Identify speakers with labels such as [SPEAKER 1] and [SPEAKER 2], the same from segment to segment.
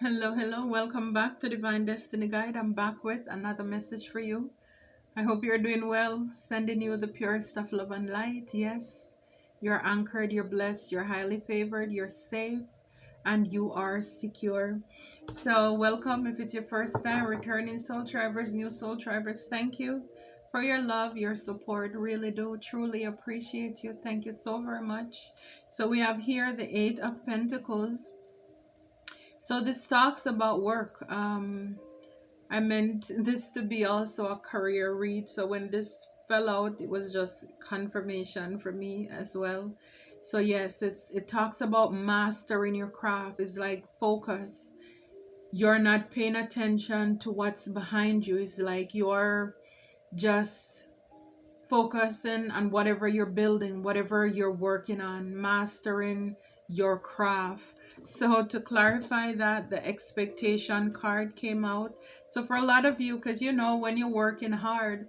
[SPEAKER 1] Hello, hello. Welcome back to Divine Destiny Guide. I'm back with another message for you. I hope you're doing well. Sending you the purest of love and light. Yes, you're anchored, you're blessed, you're highly favored, you're safe, and you are secure. So, welcome if it's your first time. Returning soul drivers, new soul drivers, thank you for your love, your support. Really do truly appreciate you. Thank you so very much. So, we have here the Eight of Pentacles. So this talks about work. I meant this to be also a career read. So when this fell out, it was just confirmation for me as well. So yes, it talks about mastering your craft. It's like focus. You're not paying attention to what's behind you. It's like you're just focusing on whatever you're building, whatever you're working on, mastering your craft. So to clarify that, the expectation card came out. So for a lot of you, because when you're working hard,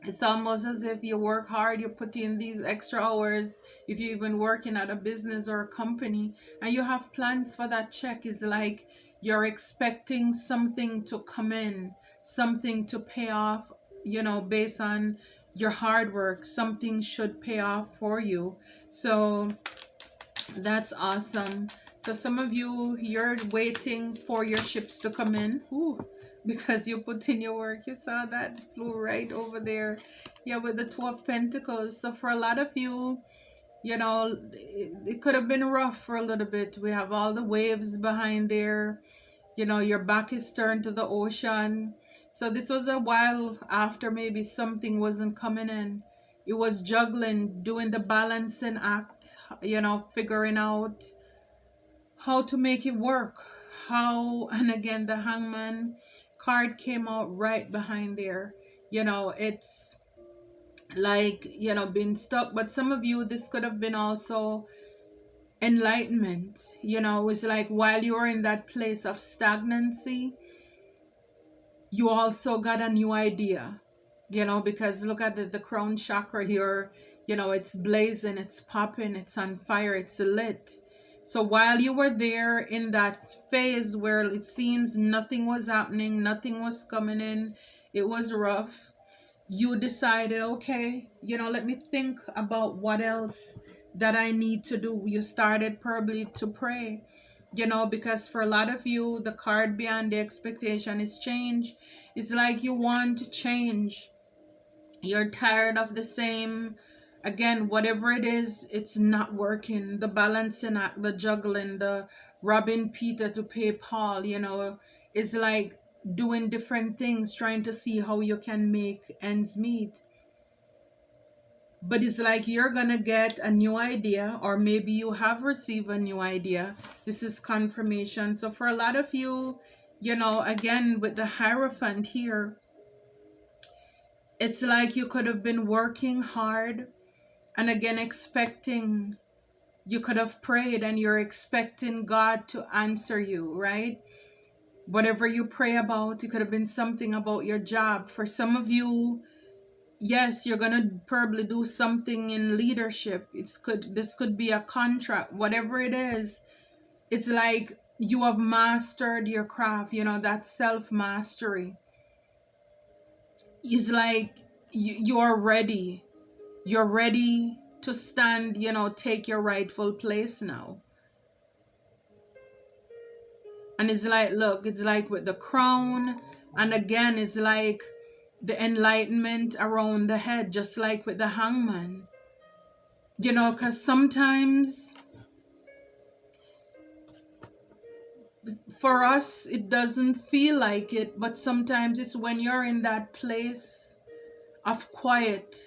[SPEAKER 1] it's almost as if you work hard, you put in these extra hours, if you're even working at a business or a company, and you have plans for that check. Is like you're expecting something to come in, something to pay off, based on your hard work. Something should pay off for you. So that's awesome. So some of you, you're waiting for your ships to come in. Ooh, because you put in your work. You saw that flew right over there. Yeah, with the Two of Pentacles. So for a lot of you, it could have been rough for a little bit. We have all the waves behind there. Your back is turned to the ocean. So this was a while after maybe something wasn't coming in. It was juggling, doing the balancing act, figuring out how to make it work. And again, the Hangman card came out right behind there. It's like, being stuck. But some of you, this could have been also enlightenment. It's like while you're in that place of stagnancy, you also got a new idea, because look at the crown chakra here. It's blazing, it's popping, it's on fire, it's lit. So while you were there in that phase where it seems nothing was happening, nothing was coming in, it was rough, you decided, okay, let me think about what else that I need to do. You started probably to pray, because for a lot of you, the card beyond the expectation is change. It's like you want to change. You're tired of the same, again, whatever it is, it's not working. The balancing act, the juggling, the robbing Peter to pay Paul, is like doing different things, trying to see how you can make ends meet. But it's like you're gonna get a new idea, or maybe you have received a new idea. This is confirmation. So for a lot of you, again, with the Hierophant here, it's like you could have been working hard and again expecting, you could have prayed and you're expecting God to answer you, right? Whatever you pray about, it could have been something about your job. For some of you, yes, you're gonna probably do something in leadership. This could be a contract, whatever it is. It's like you have mastered your craft, that self-mastery. It's like you are ready. You're ready to stand, take your rightful place now. And it's like, look, it's like with the crown, and again, it's like the enlightenment around the head, just like with the Hangman. Because sometimes for us, it doesn't feel like it, but sometimes it's when you're in that place of quiet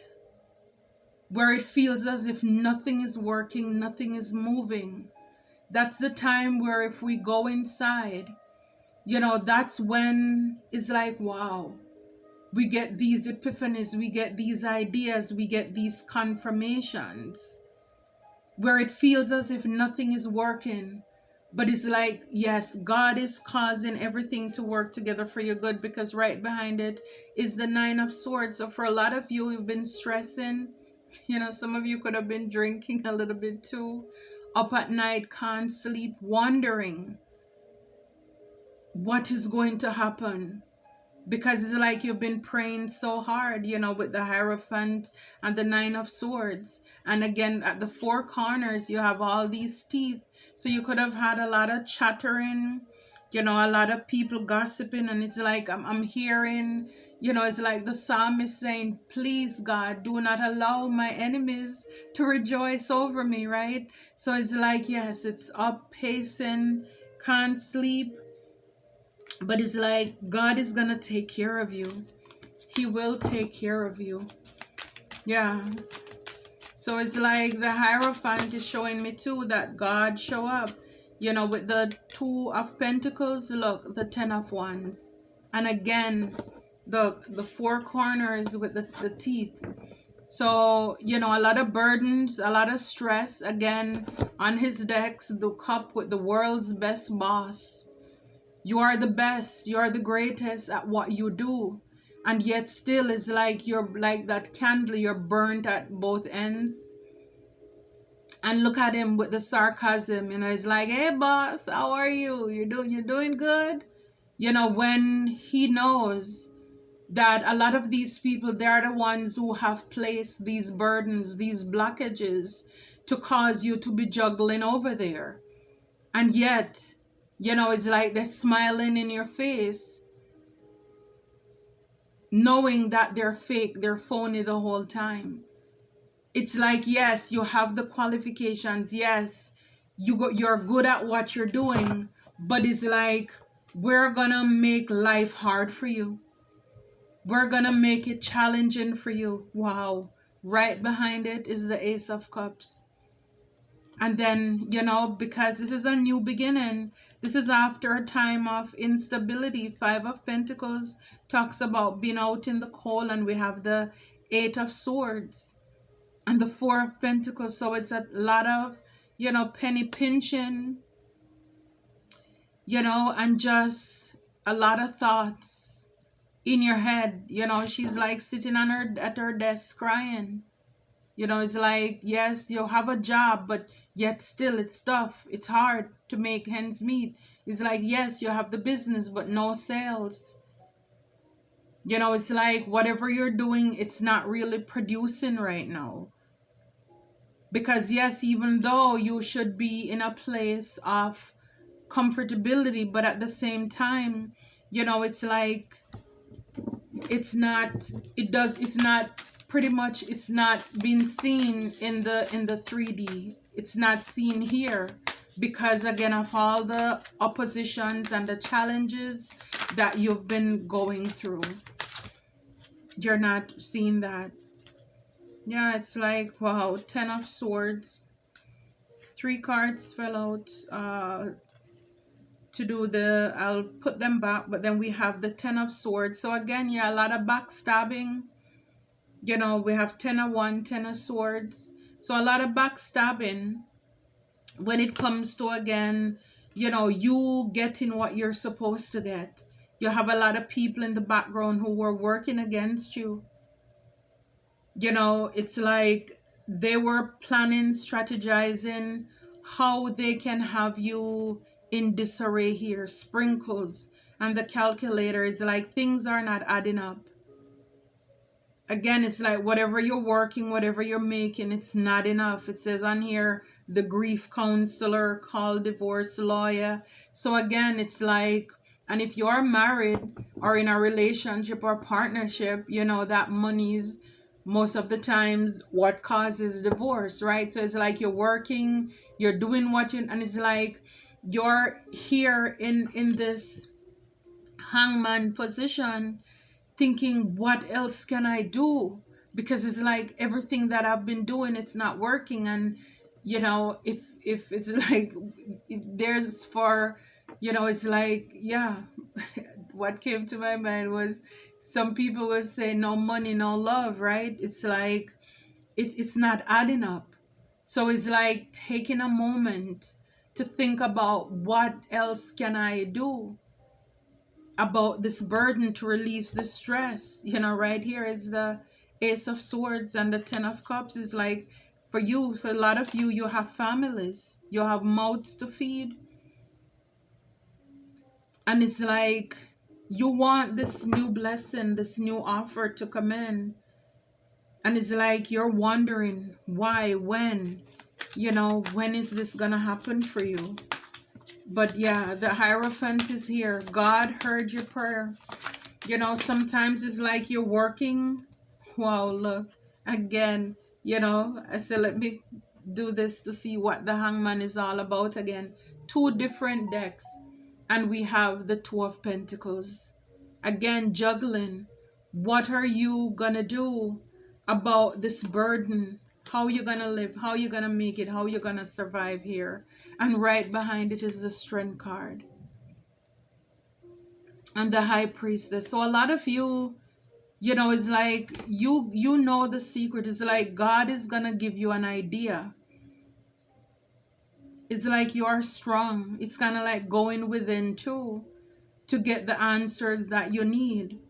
[SPEAKER 1] where it feels as if nothing is working, nothing is moving. That's the time where if we go inside, that's when it's like, wow, we get these epiphanies, we get these ideas, we get these confirmations where it feels as if nothing is working. But it's like, yes, God is causing everything to work together for your good, because right behind it is the Nine of Swords. So for a lot of you, you've been stressing. Some of you could have been drinking a little bit too, up at night, can't sleep, wondering, what is going to happen, because it's like you've been praying so hard, you know, with the Hierophant and the Nine of Swords. And again, at the four corners, you have all these teeth. So you could have had a lot of chattering, you know, a lot of people gossiping. And it's like, I'm hearing, you know, it's like the psalmist saying, please, God, do not allow my enemies to rejoice over me, right? So it's like, yes, it's up pacing, can't sleep. But it's like God is gonna take care of you. He will take care of you. Yeah. So it's like the Hierophant is showing me too that God show up. You know, with the Two of Pentacles, look, the Ten of Wands. And again, the four corners with the teeth. So, you know, a lot of burdens, a lot of stress. Again, on his decks, the Cup with the world's best boss. You are the best, you are the greatest at what you do. And yet still it's like you're like that candle, you're burnt at both ends. And look at him with the sarcasm, you know, it's like, hey boss, how are you? You're doing good? You know, when he knows that a lot of these people, they are the ones who have placed these burdens, these blockages to cause you to be juggling over there. And yet, you know, it's like they're smiling in your face, knowing that they're fake, they're phony the whole time. It's like, yes, you have the qualifications. Yes, you're good at what you're doing. But it's like, we're going to make life hard for you. We're going to make it challenging for you. Wow. Right behind it is the Ace of Cups. And then, you know, because this is a new beginning, this is after a time of instability. Five of Pentacles talks about being out in the cold, and we have the Eight of Swords and the Four of Pentacles. So it's a lot of, you know, penny pinching, you know, and just a lot of thoughts in your head. You know, she's like sitting on at her desk crying. You know, it's like, yes, you have a job, but yet still it's tough. It's hard to make ends meet. It's like, yes, you have the business, but no sales. You know, it's like whatever you're doing, it's not really producing right now. Because yes, even though you should be in a place of comfortability, but at the same time, you know, it's like, it's not pretty much, it's not being seen in the 3D. It's not seen here because again of all the oppositions and the challenges that you've been going through. You're not seeing that. Yeah, it's like, wow, 10 of Swords. 3 cards fell out to do the, I'll put them back, but then we have the 10 of Swords. So again, yeah, a lot of backstabbing. You know, we have 10 of Wands, 10 of Swords. So a lot of backstabbing when it comes to, again, you know, you getting what you're supposed to get. You have a lot of people in the background who were working against you. You know, it's like they were planning, strategizing how they can have you in disarray here. Sprinkles and the calculator. It's like things are not adding up. Again, it's like whatever you're working, whatever you're making, it's not enough. It says on here, the grief counselor, call divorce lawyer. So again, it's like, and if you are married or in a relationship or partnership, you know, that money's most of the times what causes divorce, right? So it's like you're working, you're doing what you, and it's like you're here in this hangman position, thinking, what else can I do? Because it's like everything that I've been doing, it's not working. And you know, if it's like, if there's for, you know, it's like, yeah. What came to my mind was some people will say no money, no love, right? It's like it's not adding up. So it's like taking a moment to think about what else can I do about this burden to release the stress. You know, right here is the Ace of Swords and the 10 of Cups. Is like, for you, for a lot of you, you have families, you have mouths to feed. And it's like you want this new blessing, this new offer to come in. And it's like you're wondering why, when, when is this gonna happen for you? But yeah, the Hierophant is here. God heard your prayer. Sometimes it's like you're working. Wow, look, again, I said, let me do this to see what the Hangman is all about again. Two different decks. And we have the Two of Pentacles. Again, juggling. What are you gonna do about this burden? How you gonna live? How you gonna make it? How you gonna survive here? And right behind it is the Strength card. And the High Priestess. So a lot of you, it's like you know the secret. It's like God is gonna give you an idea. It's like you are strong. It's kind of like going within too to get the answers that you need.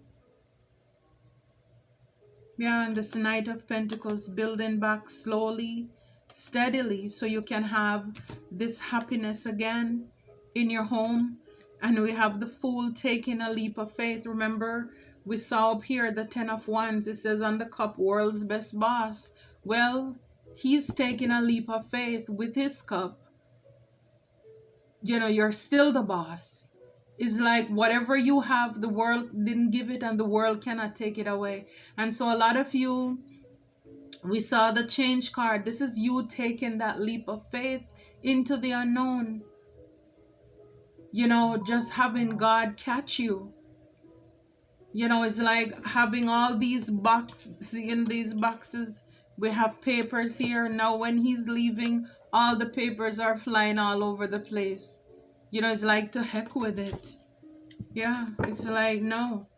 [SPEAKER 1] Yeah, and this Knight of Pentacles, building back slowly, steadily, so you can have this happiness again in your home. And we have the Fool taking a leap of faith. Remember, we saw up here the Ten of Wands. It says on the cup, world's best boss. Well, he's taking a leap of faith with his cup. You're still the boss. It's like whatever you have, the world didn't give it and the world cannot take it away. And so a lot of you, we saw the Change card. This is you taking that leap of faith into the unknown. Just having God catch you. It's like having all these boxes. In these boxes, we have papers here. Now when he's leaving, all the papers are flying all over the place. It's like, to heck with it. Yeah, it's like, no.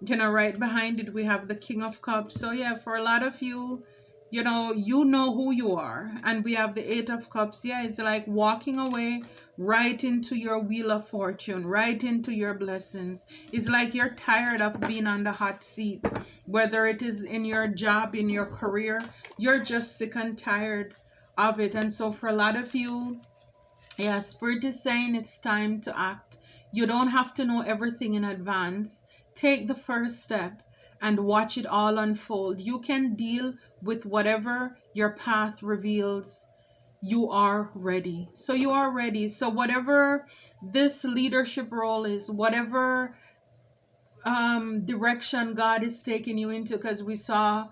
[SPEAKER 1] Right behind it, we have the King of Cups. So yeah, for a lot of you, you know who you are. And we have the Eight of Cups. Yeah, it's like walking away right into your wheel of fortune, right into your blessings. It's like you're tired of being on the hot seat, whether it is in your job, in your career. You're just sick and tired of it. And so for a lot of you, yeah, Spirit is saying it's time to act. You don't have to know everything in advance. Take the first step and watch it all unfold. You can deal with whatever your path reveals. You are ready. So you are ready. So whatever this leadership role is, whatever direction God is taking you into, because we saw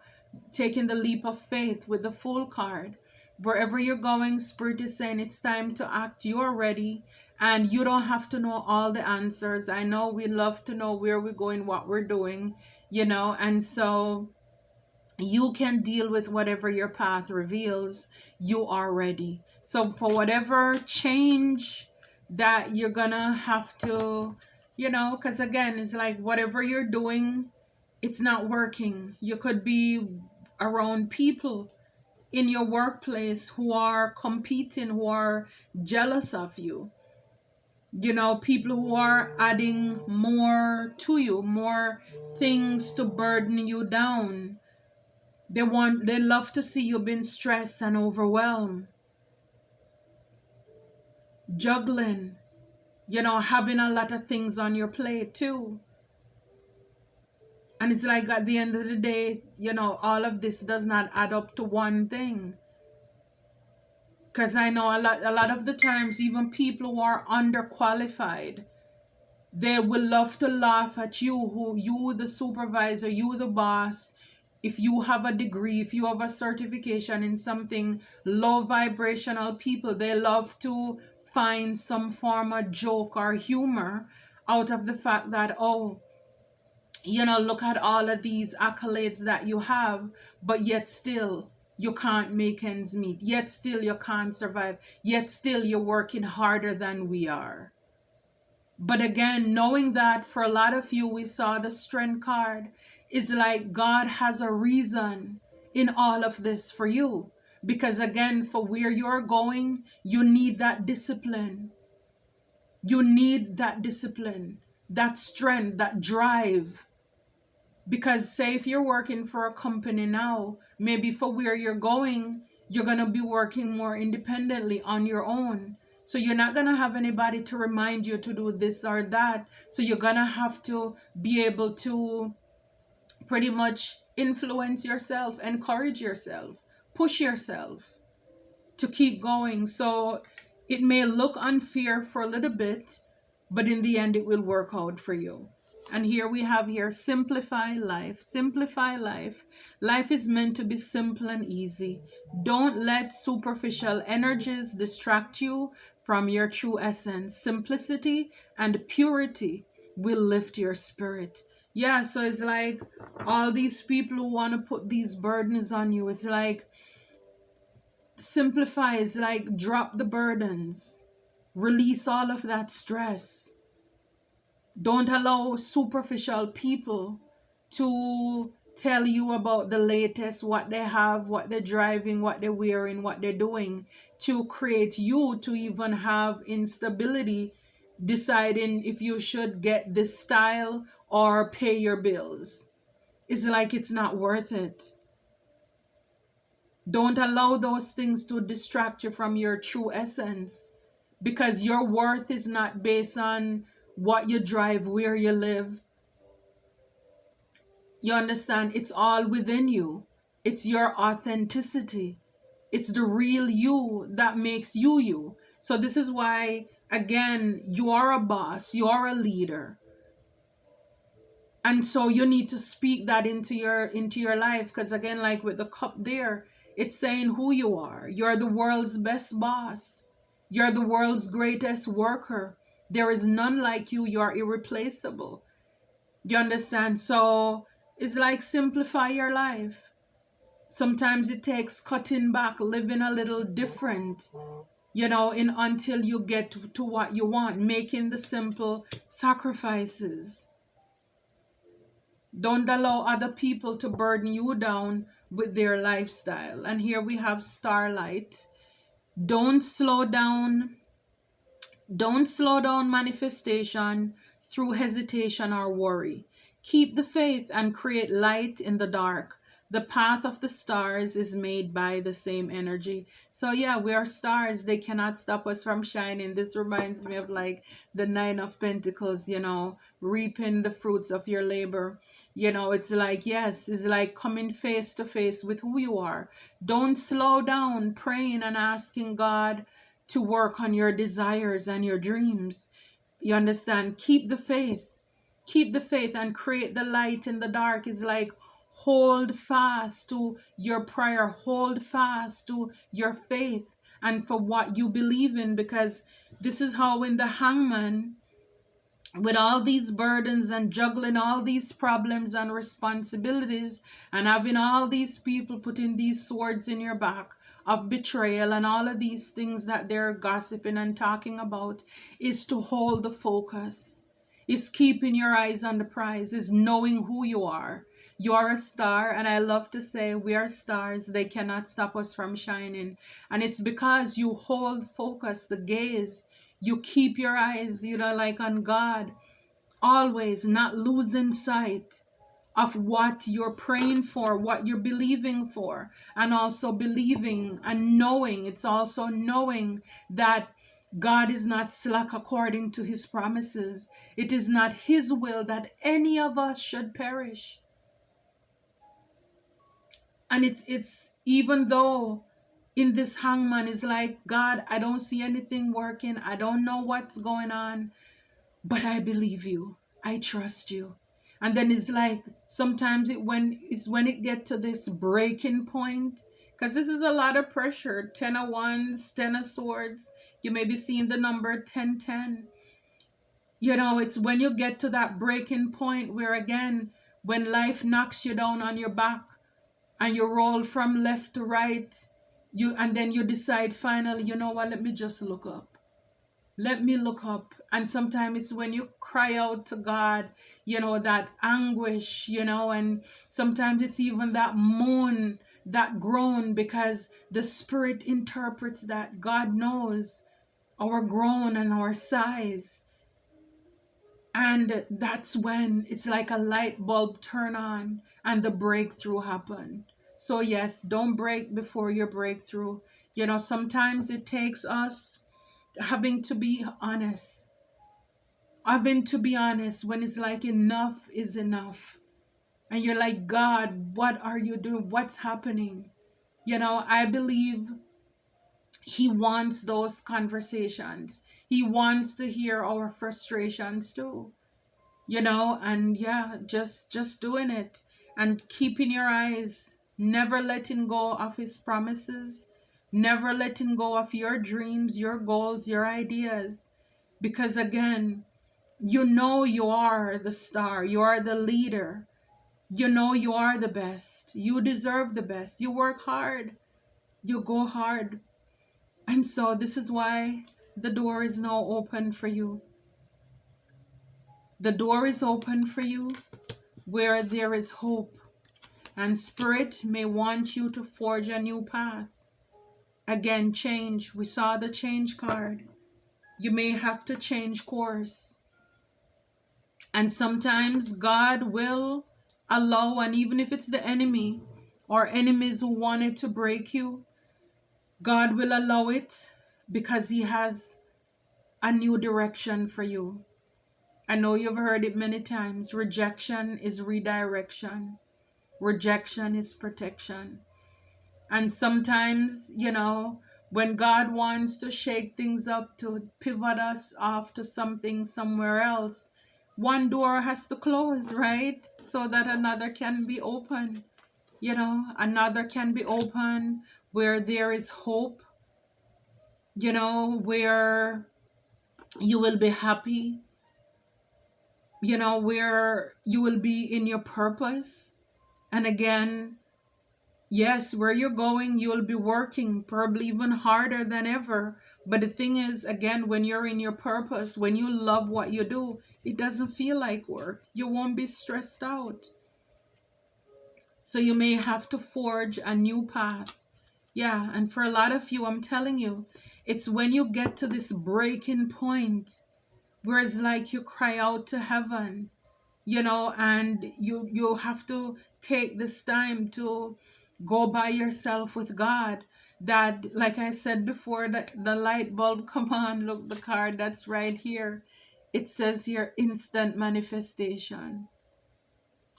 [SPEAKER 1] taking the leap of faith with the Fool card. Wherever you're going, Spirit is saying it's time to act. You are ready, and you don't have to know all the answers. I know we love to know where we're going, what we're doing, and so you can deal with whatever your path reveals. You are ready. So for whatever change that you're gonna have to, because again, it's like whatever you're doing, it's not working. You could be around people in your workplace who are competing, who are jealous of you. People who are adding more to you, more things to burden you down. They love to see you being stressed and overwhelmed. Juggling, having a lot of things on your plate too. And it's like at the end of the day, all of this does not add up to one thing. Because I know a lot of the times, even people who are underqualified, they will love to laugh at you the supervisor, you the boss. If you have a degree, if you have a certification in something, low vibrational people, they love to find some form of joke or humor out of the fact that, oh, look at all of these accolades that you have, but yet still you can't make ends meet. Yet still you can't survive. Yet still you're working harder than we are. But again, knowing that for a lot of you, we saw the Strength card, is like God has a reason in all of this for you. Because again, for where you're going, you need that discipline. You need that discipline, that strength, that drive. Because say if you're working for a company now, maybe for where you're going, you're going to be working more independently on your own. So you're not going to have anybody to remind you to do this or that. So you're going to have to be able to pretty much influence yourself, encourage yourself, push yourself to keep going. So it may look unfair for a little bit, but in the end it will work out for you. And here we have here, simplify life. Simplify life. Life is meant to be simple and easy. Don't let superficial energies distract you from your true essence. Simplicity and purity will lift your spirit. Yeah, so it's like all these people who want to put these burdens on you, it's like simplify, is like drop the burdens, release all of that stress. Don't allow superficial people to tell you about the latest, what they have, what they're driving, what they're wearing, what they're doing, to create you to even have instability, deciding if you should get this style or pay your bills. It's like it's not worth it. Don't allow those things to distract you from your true essence, because your worth is not based on what you drive, where you live. You understand? It's all within you. It's your authenticity. It's the real you that makes you you. So this is why, again, you are a boss, you are a leader. And so you need to speak that into your life, because again, like with the cup there, it's saying who you are. You're the world's best boss. You're the world's greatest worker. There is none like you. You're irreplaceable. You understand? So it's like simplify your life. Sometimes it takes cutting back, living a little different, until you get to what you want, making the simple sacrifices. Don't allow other people to burden you down with their lifestyle. And here we have Starlight. Don't slow down. Don't slow down manifestation through hesitation or worry. Keep the faith and create light in the dark. The path of the stars is made by the same energy. So yeah, we are stars. They cannot stop us from shining. This reminds me of like the Nine of Pentacles, reaping the fruits of your labor. It's like, yes, it's like coming face to face with who you are. Don't slow down praying and asking God to work on your desires and your dreams. You understand? Keep the faith. Keep the faith and create the light in the dark. It's like hold fast to your prayer, hold fast to your faith and for what you believe in, because this is how in the Hangman, with all these burdens and juggling all these problems and responsibilities and having all these people putting these swords in your back of betrayal and all of these things that they're gossiping and talking about, is to hold the focus, is keeping your eyes on the prize, is knowing who you are. You are a star, and I love to say we are stars. They cannot stop us from shining. And it's because you hold focus, the gaze. You keep your eyes, like on God, always not losing sight of what you're praying for, what you're believing for, and also believing and knowing. It's also knowing that God is not slack according to his promises. It is not his will that any of us should perish. And it's even though in this Hangman is like, God, I don't see anything working. I don't know what's going on, but I believe you. I trust you. And then it's like sometimes when it get to this breaking point, because this is a lot of pressure. 10 of Wands, 10 of Swords. You may be seeing the number 1010. It's when you get to that breaking point where, again, when life knocks you down on your back and you roll from left to right, and then you decide finally, you know what, let me just look up. Let me look up. And sometimes it's when you cry out to God, that anguish, and sometimes it's even that moan, that groan, because the spirit interprets that God knows our groan and our sighs. And that's when it's like a light bulb turn on and the breakthrough happen. So yes, don't break before your breakthrough. Sometimes it takes us having to be honest. Having to be honest when it's like enough is enough. And you're like, God, what are you doing? What's happening? I believe he wants those conversations. He wants to hear our frustrations too. And yeah, just doing it and keeping your eyes, never letting go of his promises, never letting go of your dreams, your goals, your ideas. Because again, you are the star, you are the leader, you are the best, you deserve the best, you work hard, you go hard. And so this is why the door is now open for you. The door is open for you where there is hope, and Spirit may want you to forge a new path. Again, change. We saw the change card. You may have to change course. And sometimes God will allow, and even if it's the enemy or enemies who wanted to break you, God will allow it because he has a new direction for you. I know you've heard it many times. Rejection is redirection. Rejection is protection. And sometimes, when God wants to shake things up, to pivot us off to something somewhere else, one door has to close, right? So that another can be open. Another can be open where there is hope, where you will be happy, where you will be in your purpose. And again, yes, where you're going, you'll be working probably even harder than ever. But the thing is, again, when you're in your purpose, when you love what you do, it doesn't feel like work. You won't be stressed out. So you may have to forge a new path. Yeah, and for a lot of you, I'm telling you, it's when you get to this breaking point where it's like you cry out to heaven, and you have to take this time to go by yourself with God. That, like I said before, that the light bulb, come on, look, the card that's right here. It says here, instant manifestation.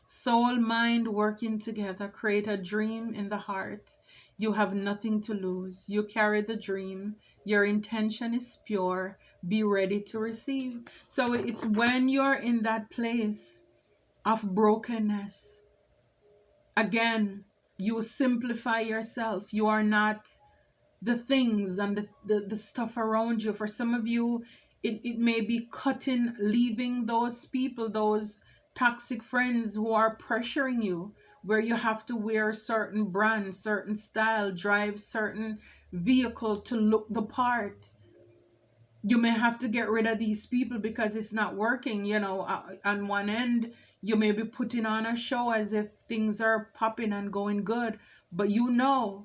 [SPEAKER 1] Soul, mind working together, create a dream in the heart. You have nothing to lose. You carry the dream. Your intention is pure. Be ready to receive. So it's when you're in that place of brokenness, again, you simplify yourself. You are not the things and the stuff around you. For some of you, it may be cutting, leaving those people, those toxic friends who are pressuring you, where you have to wear certain brand, certain style, drive certain vehicle to look the part. You may have to get rid of these people because it's not working. On one end, you may be putting on a show as if things are popping and going good, but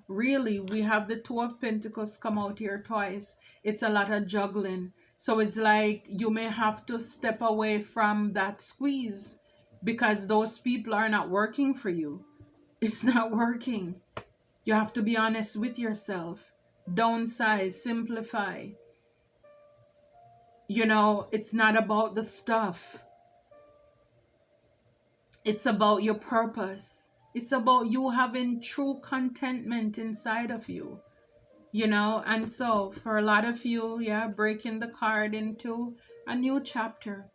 [SPEAKER 1] really, we have the Two of Pentacles come out here twice. It's a lot of juggling. So it's like you may have to step away from that squeeze because those people are not working for you. It's not working. You have to be honest with yourself. Downsize, simplify. It's not about the stuff. It's about your purpose. It's about you having true contentment inside of you. And so for a lot of you, breaking the card into a new chapter.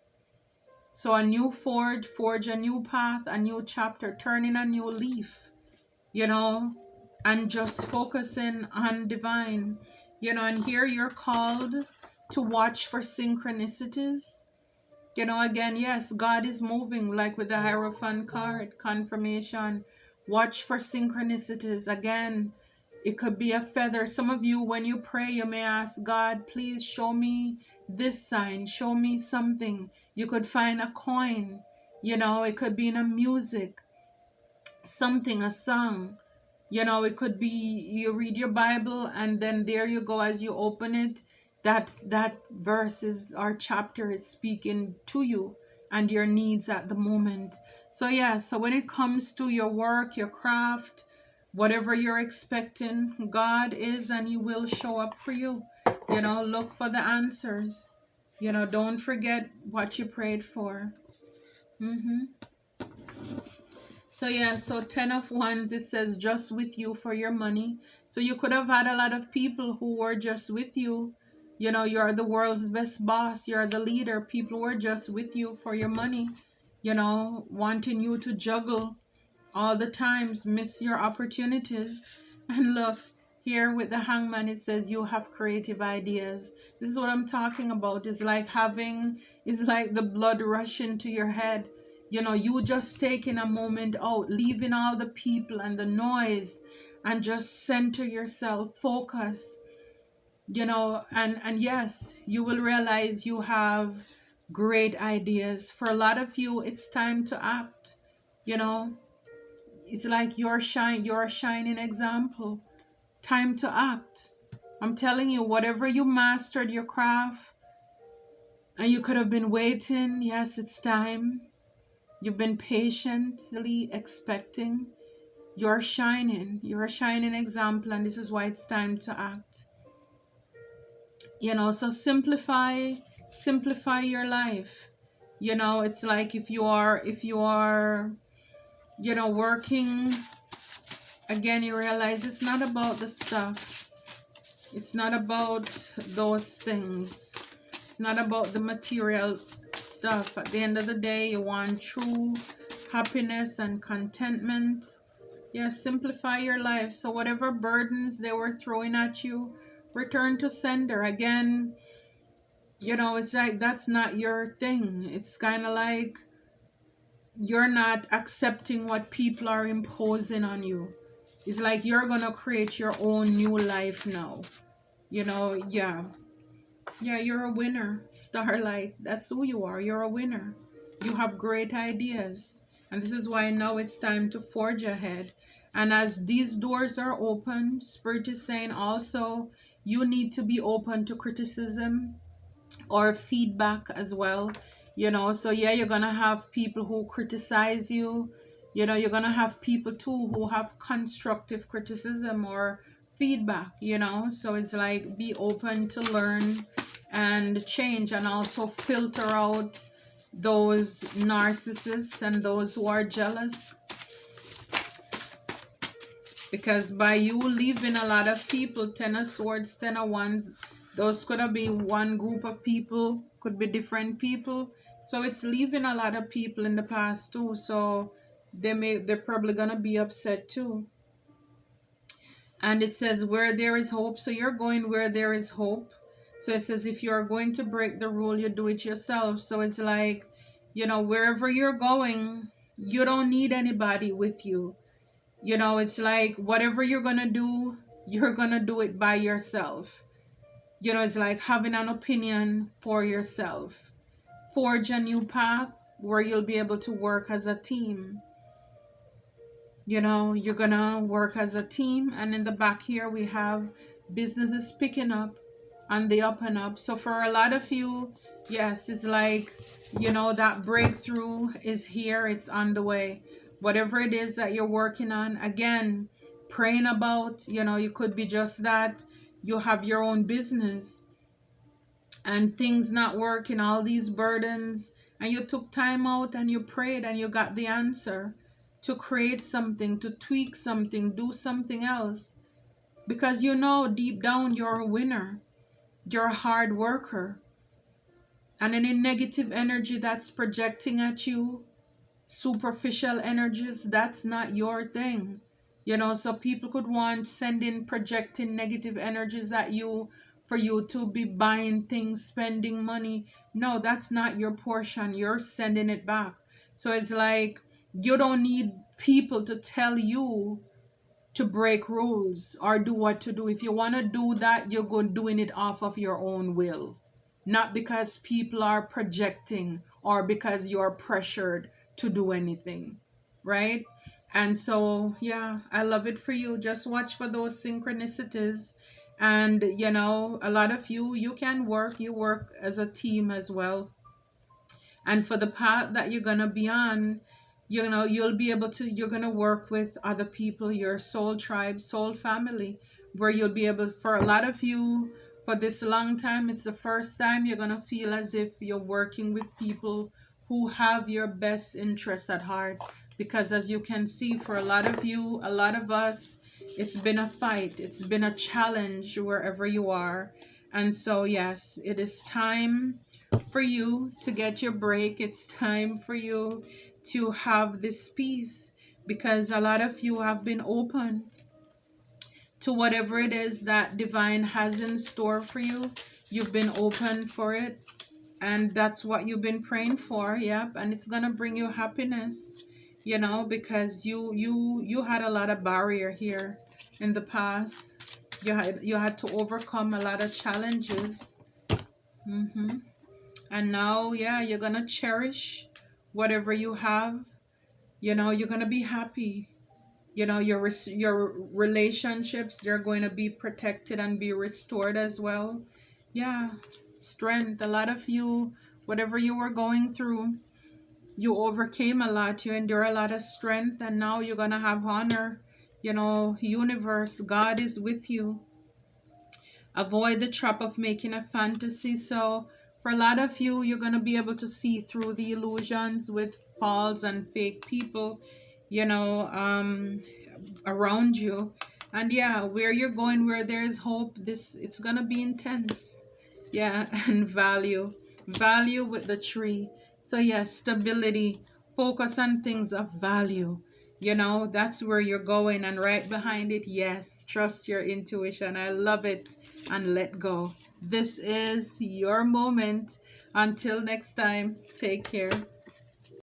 [SPEAKER 1] So a new forge a new path, a new chapter, turning a new leaf, and just focusing on divine, and here you're called to watch for synchronicities. Again, yes, God is moving, like with the Hierophant card, confirmation. Watch for synchronicities. Again, it could be a feather. Some of you, when you pray, you may ask God, please show me this sign, show me something. You could find a coin, it could be in a music, something, a song. It could be you read your Bible and then there you go, as you open it, that verse is, or chapter is speaking to you and your needs at the moment. So when it comes to your work, your craft, whatever you're expecting, God is and he will show up for you. You know, look for the answers. You know, don't forget what you prayed for. So yeah, so 10 of Wands, it says just with you for your money. So you could have had a lot of people who were just with you. You know, you're the world's best boss. You're the leader. People were just with you for your money. You know, wanting you to juggle all the times, miss your opportunities. And look, here with the Hangman, it says you have creative ideas. This is what I'm talking about. It's like the blood rushing to your head. You know, you just taking a moment out, leaving all the people and the noise, and just center yourself, focus, you know, and yes, you will realize you have great ideas. For a lot of you, it's time to act. You know, it's like you're a shining example. Time to act. I'm telling you, whatever you mastered your craft and you could have been waiting, yes, it's time. You've been patiently expecting. You're shining. You're a shining example, and this is why it's time to act. You know, so simplify your life. You know, it's like if you are, you know, working, again, you realize it's not about the stuff. It's not about those things. It's not about the material stuff. At the end of the day, you want true happiness and contentment. Yes, simplify your life. So whatever burdens they were throwing at you, return to sender. Again, you know, it's like that's not your thing. It's kind of like you're not accepting what people are imposing on you. It's like you're going to create your own new life now. You know, yeah. Yeah, you're a winner. Starlight, that's who you are. You're a winner. You have great ideas. And this is why now it's time to forge ahead. And as these doors are open, Spirit is saying also, you need to be open to criticism or feedback as well. You know, so yeah, you're going to have people who criticize you. You know, you're going to have people too who have constructive criticism or feedback, you know. So it's like be open to learn and change, and also filter out those narcissists and those who are jealous, because by you leaving a lot of people, 10 of Swords, 10 of Wands, those could have been one group of people, could be different people. So it's leaving a lot of people in the past too. So they're probably gonna be upset too. And it says where there is hope. So you're going where there is hope. So it says if you're going to break the rule, you do it yourself. So it's like, you know, wherever you're going, you don't need anybody with you. You know, it's like whatever you're gonna do, you're gonna do it by yourself. You know, it's like having an opinion for yourself. Forge a new path where you'll be able to work as a team. You know, you're gonna work as a team. And in the back here we have businesses picking up on the up and up. So for a lot of you, yes, it's like, you know, that breakthrough is here. It's on the way. Whatever it is that you're working on, again, praying about, you know, you could be just that. You have your own business and things not working, all these burdens, and you took time out and you prayed and you got the answer to create something, to tweak something, do something else. Because you know deep down you're a winner. You're a hard worker. And any negative energy that's projecting at you, superficial energies, that's not your thing. You know, so people could want sending, projecting negative energies at you for you to be buying things, spending money. No, that's not your portion. You're sending it back. So it's like you don't need people to tell you to break rules or do what to do. If you want to do that, you're going doing it off of your own will, not because people are projecting or because you're pressured to do anything, right? And so, yeah, I love it for you. Just watch for those synchronicities. And, you know, a lot of you can work, you work as a team as well. And for the path that you're going to be on, you know, you'll be able to, you're going to work with other people, your soul tribe, soul family, where you'll be able, for a lot of you For this long time, it's the first time you're going to feel as if you're working with people who have your best interests at heart. Because as you can see, for a lot of you, a lot of us, it's been a fight, it's been a challenge wherever you are. And so, yes, it is time for you to get your break. It's time for you to have this peace, because a lot of you have been open to whatever it is that divine has in store for you. You've been open for it, and that's what you've been praying for. Yep. And it's gonna bring you happiness, you know, because you had a lot of barrier here in the past. You had to overcome a lot of challenges. And now, yeah, you're gonna cherish whatever you have. You know, you're gonna be happy. You know, your relationships, they're going to be protected and be restored as well. Yeah, strength. A lot of you, whatever you were going through, you overcame a lot, you endure a lot of strength, and now you're gonna have honor. You know, universe, God is with you. Avoid the trap of making a fantasy. So for a lot of you, you're going to be able to see through the illusions with false and fake people, you know, around you. And yeah, where you're going, where there's hope, it's going to be intense. Yeah. And value with the tree. So yes, stability, focus on things of value. You know, that's where you're going. And right behind it, yes, trust your intuition. I love it. And let go. This is your moment. Until next time, take care.